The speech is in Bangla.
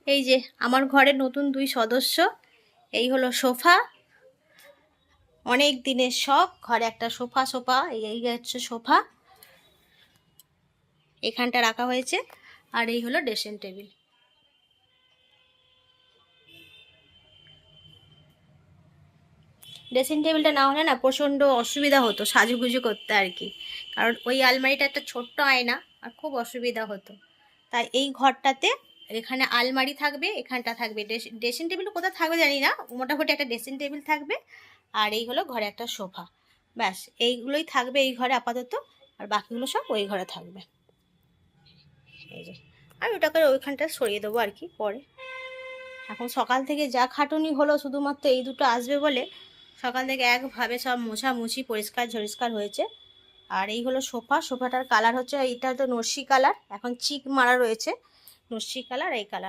এই যে আমার ঘরে নতুন 2 সদস্য। এই হলো সোফা, অনেক দিনের শখ, ঘরে একটা সোফা এই হচ্ছে সোফা, এখানটা রাখা হয়েছে। আর এই হলো ড্রেসিং টেবিল। ড্রেসিং টেবিলটা না হলে না প্রচণ্ড অসুবিধা হতো সাজুগুজু করতে আর কি, কারণ ওই আলমারিটা একটা ছোট্ট আয়না, আর খুব অসুবিধা হতো। তাই এই ঘরটাতে এখানে আলমারি থাকবে, এখানটা থাকবে ড্রেসিং টেবিল, কোথায় থাকবে জানি না, মোটামুটি একটা ড্রেসিং টেবিল থাকবে। আর এই হলো ঘরে একটা সোফা, ব্যাস এইগুলোই থাকবে এই ঘরে আপাতত। আর বাকিগুলো সব ওই ঘরে থাকবে। এই যে আমি ওটাকে ওইখানটা সরিয়ে দেবো আর কি পরে। এখন সকাল থেকে যা খাটুনি হলো, শুধুমাত্র এই দুটো আসবে বলে সকাল থেকে একভাবে সব মোছামুছি পরিষ্কার ঝরিষ্কার হয়েছে। আর এই হলো সোফাটার কালার হচ্ছে, এইটা তো নস্যি কালার, এখন চিক মারা রয়েছে, নস্যি কালার এই কালার।